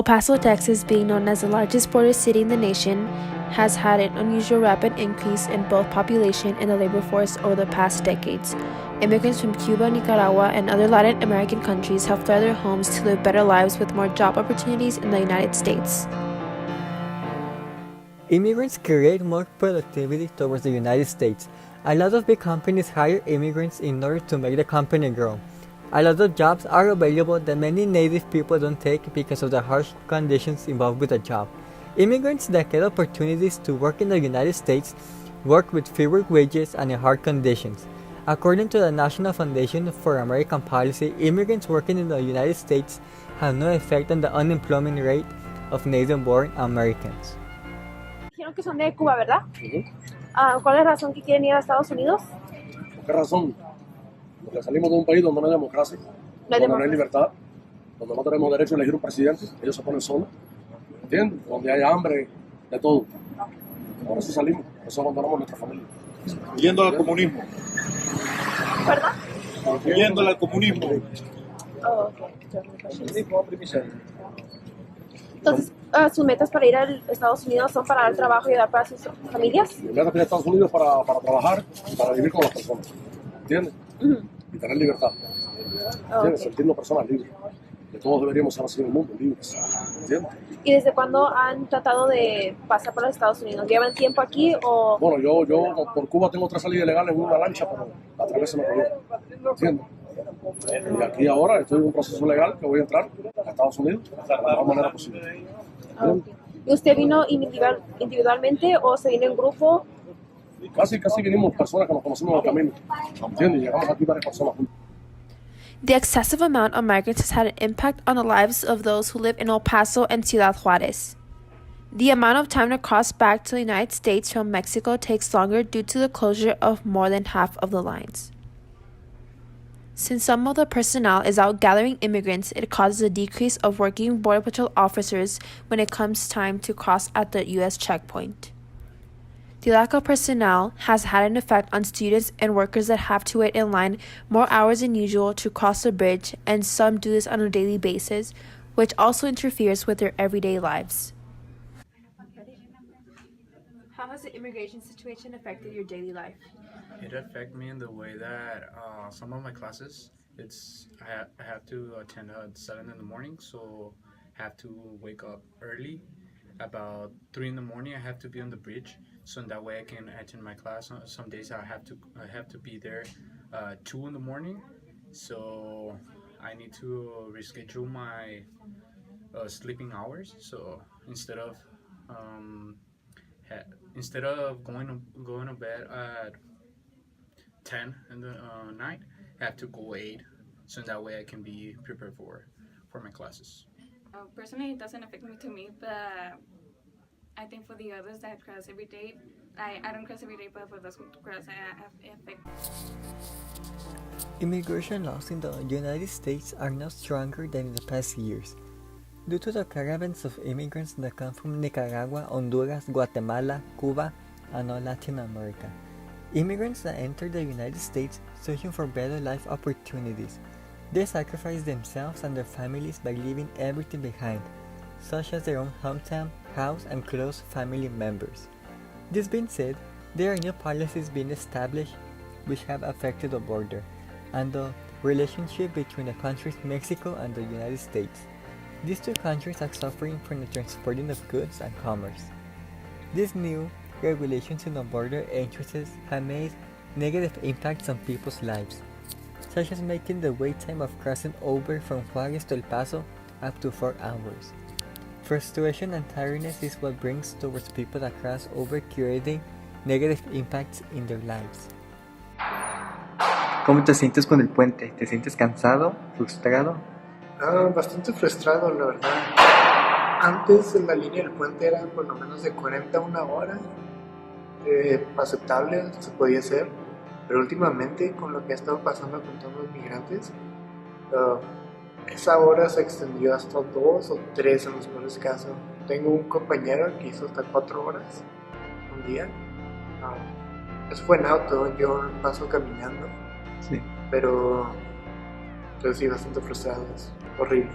El Paso, Texas, being known as the largest border city in the nation, has had an unusual rapid increase in both population and the labor force over the past decades. Immigrants from Cuba, Nicaragua, and other Latin American countries have fled their homes to live better lives with more job opportunities in the United States. Immigrants create more productivity towards the United States. A lot of big companies hire immigrants in order to make the company grow. A lot of jobs are available that many native people don't take because of the harsh conditions involved with the job. Immigrants that get opportunities to work in the United States work with fewer wages and in hard conditions. According to the National Foundation for American Policy, immigrants working in the United States have no effect on the unemployment rate of native-born Americans. Dijeron que son de Cuba, ¿verdad? ¿Cuál es la razón que quieren ir a Estados Unidos? ¿Por qué razón? Porque salimos de un país donde no hay democracia, donde no hay libertad, donde no tenemos derecho a elegir un presidente, ellos se ponen solos, ¿entiendes? Donde hay hambre, de todo. Por eso salimos, por eso abandonamos nuestra familia. Huyendo al comunismo. ¿Verdad? Huyendo al comunismo. Oh, entonces, sus metas para ir a Estados Unidos son para el trabajo y ayudar para sus familias. Mi meta para Estados Unidos para trabajar y para vivir con las personas, ¿entiendes? Y tener libertad, ¿entiendes? Sentirnos personas libres. Que todos deberíamos ser así en el mundo, libres, ¿entiendes? ¿Y desde cuándo han tratado de pasar por los Estados Unidos? ¿Llevan tiempo aquí o...? Bueno, yo por Cuba tengo 3 salidas ilegales en una lancha, pero la otra vez se me cogió, ¿entiendes? Y aquí ahora estoy en un proceso legal que voy a entrar a Estados Unidos de la mejor manera posible. ¿Y usted vino individualmente o se vino en grupo? Casi vinimos personas que nos conocemos en el camino, ¿entiendes? Y llegamos aquí varias personas juntas. The excessive amount of migrants has had an impact on the lives of those who live in El Paso and Ciudad Juarez. The amount of time to cross back to the United States from Mexico takes longer due to the closure of more than half of the lines. Since some of the personnel is out gathering immigrants, it causes a decrease of working Border Patrol officers when it comes time to cross at the U.S. checkpoint. The lack of personnel has had an effect on students and workers that have to wait in line more hours than usual to cross the bridge, and some do this on a daily basis, which also interferes with their everyday lives. How has the immigration situation affected your daily life? It affected me in the way that some of my classes, I have to attend at 7 in the morning, so I have to wake up early. About 3 in the morning, I have to be on the bridge, so in that way I can attend my class. Some days I have to be there 2 in the morning, so I need to reschedule my sleeping hours. So instead of going to bed at 10 in the night, I have to go 8, so in that way I can be prepared for my classes. Personally, it doesn't affect me, but I think for the others that cross every day, I don't cross every day, but for those who cross, it affects. Immigration laws in the United States are now stronger than in the past years. Due to the caravans of immigrants that come from Nicaragua, Honduras, Guatemala, Cuba, and all Latin America. Immigrants that enter the United States searching for better life opportunities. They sacrifice themselves and their families by leaving everything behind, such as their own hometown, house, and close family members. This being said, there are new policies being established which have affected the border and the relationship between the countries Mexico and the United States. These two countries are suffering from the transporting of goods and commerce. These new regulations in the border entrances have made negative impacts on people's lives, such as making the wait time of crossing over from Juarez to El Paso up to 4 hours. Frustration and tiredness is what brings towards people that cross over, creating negative impacts in their lives. ¿Cómo te sientes con el puente? ¿Te sientes cansado? ¿Frustrado? Bastante frustrado, la verdad. Antes la línea del puente era por lo menos de 40 a 1 hora. Aceptable, se podía hacer. Pero últimamente, con lo que ha estado pasando con todos los migrantes, esa hora se extendió hasta 2 o 3 en los peores casos. Tengo un compañero que hizo hasta 4 horas un día. Eso fue en auto, yo paso caminando. Sí. Pero sí, bastante frustrado, es horrible.